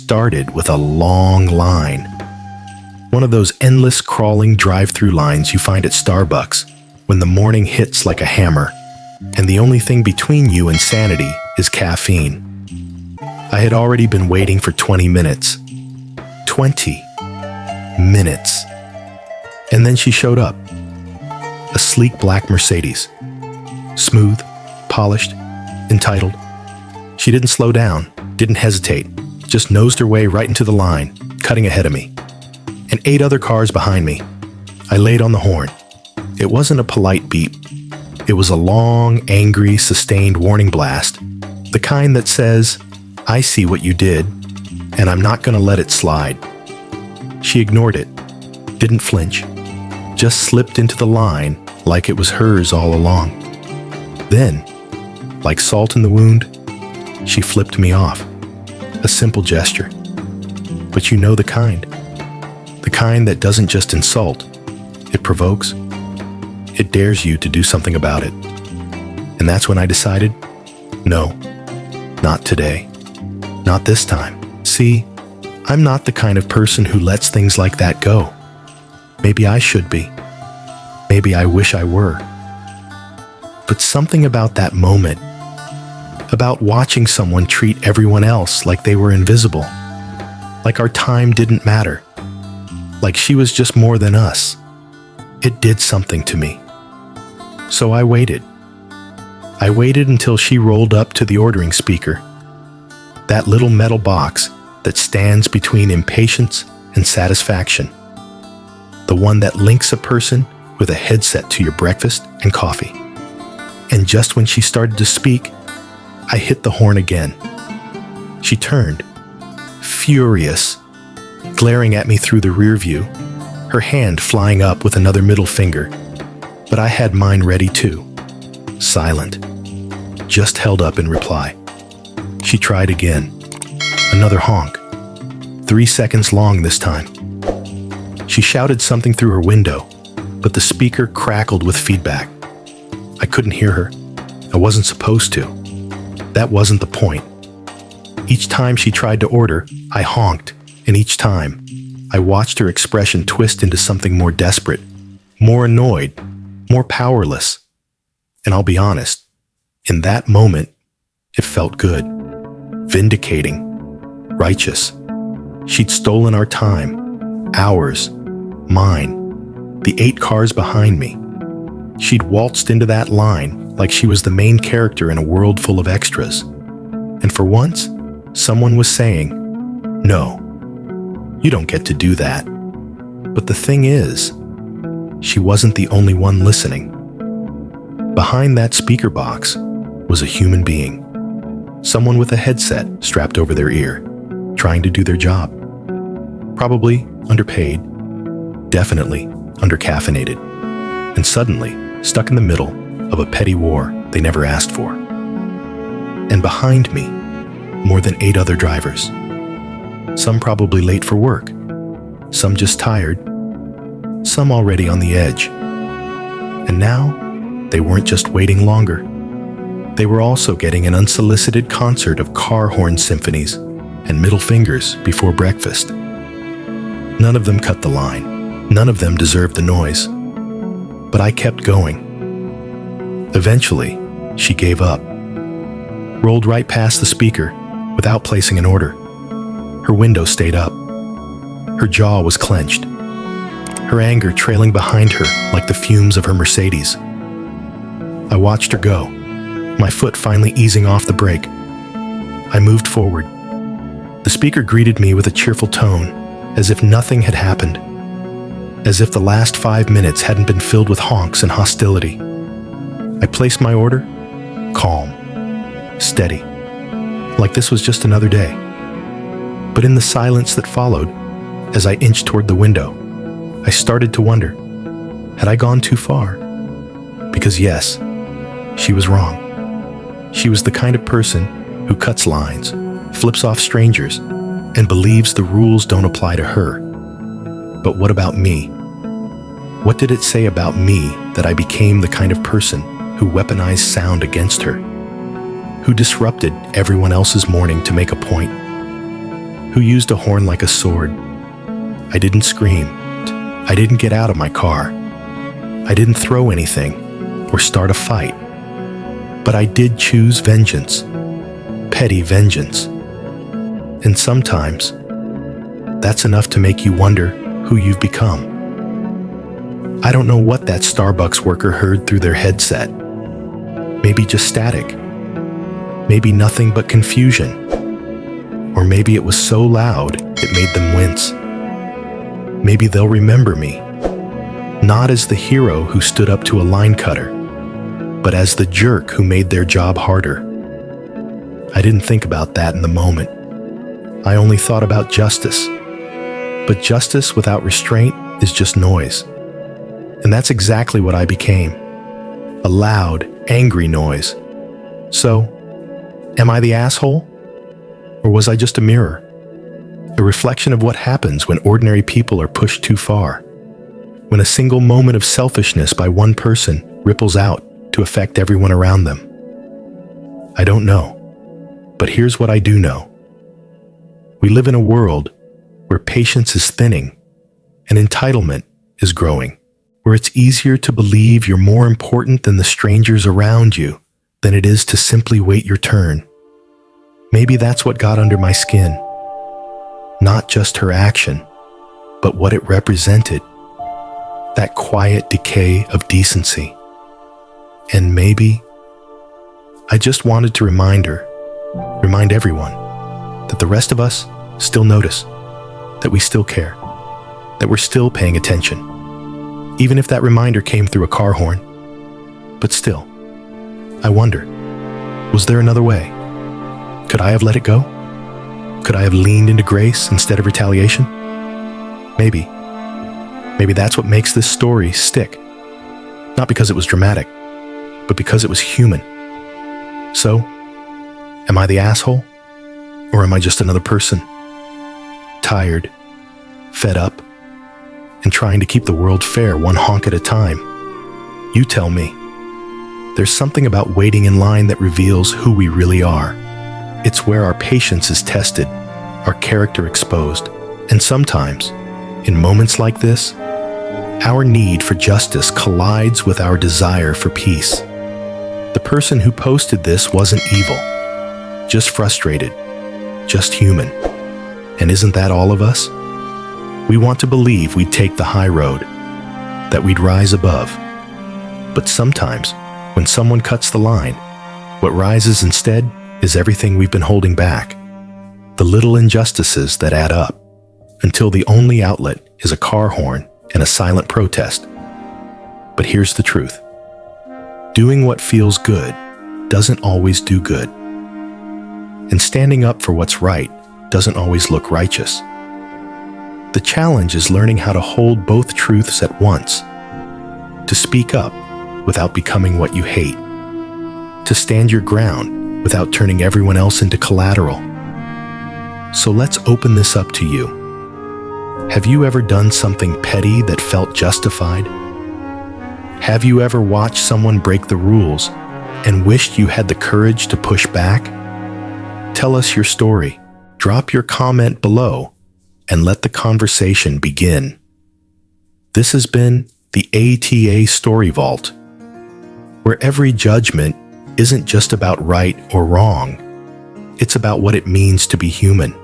started with a long line. One of those endless crawling drive-thru lines you find at Starbucks when the morning hits like a hammer, and the only thing between you and sanity is caffeine. I had already been waiting for 20 minutes. 20 minutes. And then she showed up. A sleek black Mercedes. Smooth, polished, entitled. She didn't slow down, didn't hesitate, just nosed her way right into the line, cutting ahead of me. And 8 other cars behind me. I laid on the horn. It wasn't a polite beep. It was a long, angry, sustained warning blast. The kind that says, I see what you did, and I'm not going to let it slide. She ignored it, didn't flinch, just slipped into the line like it was hers all along. Then, like salt in the wound, she flipped me off. A simple gesture. But you know the kind. The kind that doesn't just insult, it provokes. It dares you to do something about it. And that's when I decided, no, not today. Not this time. See, I'm not the kind of person who lets things like that go. Maybe I should be. Maybe I wish I were. But something about that moment, about watching someone treat everyone else like they were invisible, like our time didn't matter, like she was just more than us, it did something to me. So I waited. I waited until she rolled up to the ordering speaker, that little metal box that stands between impatience and satisfaction, the one that links a person with a headset to your breakfast and coffee. And just when she started to speak, I hit the horn again. She turned, furious, glaring at me through the rear view, her hand flying up with another middle finger. But I had mine ready too, silent, just held up in reply. She tried again. Another honk. 3 seconds long this time. She shouted something through her window, but the speaker crackled with feedback. I couldn't hear her. I wasn't supposed to. That wasn't the point. Each time she tried to order, I honked, and each time, I watched her expression twist into something more desperate, more annoyed, more powerless. And I'll be honest, in that moment, it felt good, vindicating, righteous. She'd stolen our time, ours, mine, the 8 cars behind me. She'd waltzed into that line like she was the main character in a world full of extras. And for once, someone was saying, no, you don't get to do that. But the thing is, she wasn't the only one listening. Behind that speaker box was a human being. Someone with a headset strapped over their ear, trying to do their job. Probably underpaid, definitely undercaffeinated, and suddenly stuck in the middle of a petty war they never asked for. And behind me, more than 8 other drivers. Some probably late for work, some just tired, some already on the edge. And now, they weren't just waiting longer. They were also getting an unsolicited concert of car horn symphonies and middle fingers before breakfast. None of them cut the line. None of them deserved the noise. But I kept going. Eventually, she gave up. Rolled right past the speaker without placing an order. Her window stayed up. Her jaw was clenched. Her anger trailing behind her like the fumes of her Mercedes. I watched her go, my foot finally easing off the brake. I moved forward. The speaker greeted me with a cheerful tone, as if nothing had happened. As if the last 5 minutes hadn't been filled with honks and hostility. I placed my order, calm, steady, like this was just another day. But in the silence that followed, as I inched toward the window, I started to wonder, had I gone too far? Because yes, she was wrong. She was the kind of person who cuts lines, flips off strangers, and believes the rules don't apply to her. But what about me? What did it say about me that I became the kind of person who weaponized sound against her? Who disrupted everyone else's morning to make a point? who used a horn like a sword. I didn't scream. I didn't get out of my car. I didn't throw anything or start a fight. But I did choose vengeance, petty vengeance. And sometimes, that's enough to make you wonder who you've become. I don't know what that Starbucks worker heard through their headset. Maybe just static. Maybe nothing but confusion. Or maybe it was so loud it made them wince. Maybe they'll remember me, not as the hero who stood up to a line cutter, but as the jerk who made their job harder. I didn't think about that in the moment. I only thought about justice. But justice without restraint is just noise. And that's exactly what I became. A loud, angry noise. So, am I the asshole? Or was I just a mirror? A reflection of what happens when ordinary people are pushed too far. When a single moment of selfishness by one person ripples out to affect everyone around them. I don't know. But here's what I do know. We live in a world where patience is thinning and entitlement is growing, where it's easier to believe you're more important than the strangers around you than it is to simply wait your turn. Maybe that's what got under my skin. Not just her action, but what it represented. That quiet decay of decency. And maybe I just wanted to remind everyone, that the rest of us still notice, that we still care, that we're still paying attention, even if that reminder came through a car horn. But still, I wonder, was there another way? Could I have let it go? Could I have leaned into grace instead of retaliation? Maybe. Maybe that's what makes this story stick. Not because it was dramatic, but because it was human. So, am I the asshole? Or am I just another person? Tired, fed up, and trying to keep the world fair one honk at a time. You tell me. There's something about waiting in line that reveals who we really are. It's where our patience is tested, our character exposed, and sometimes, in moments like this, our need for justice collides with our desire for peace. The person who posted this wasn't evil, just frustrated, just human. And isn't that all of us? We want to believe we'd take the high road, that we'd rise above. But sometimes, when someone cuts the line, what rises instead is everything we've been holding back. The little injustices that add up, until the only outlet is a car horn and a silent protest. But here's the truth. Doing what feels good doesn't always do good. And standing up for what's right doesn't always look righteous. The challenge is learning how to hold both truths at once. To speak up without becoming what you hate. To stand your ground without turning everyone else into collateral. So let's open this up to you. Have you ever done something petty that felt justified? Have you ever watched someone break the rules and wished you had the courage to push back? Tell us your story. Drop your comment below and let the conversation begin. This has been the AITA Story Vault, where every judgment isn't just about right or wrong. It's about what it means to be human.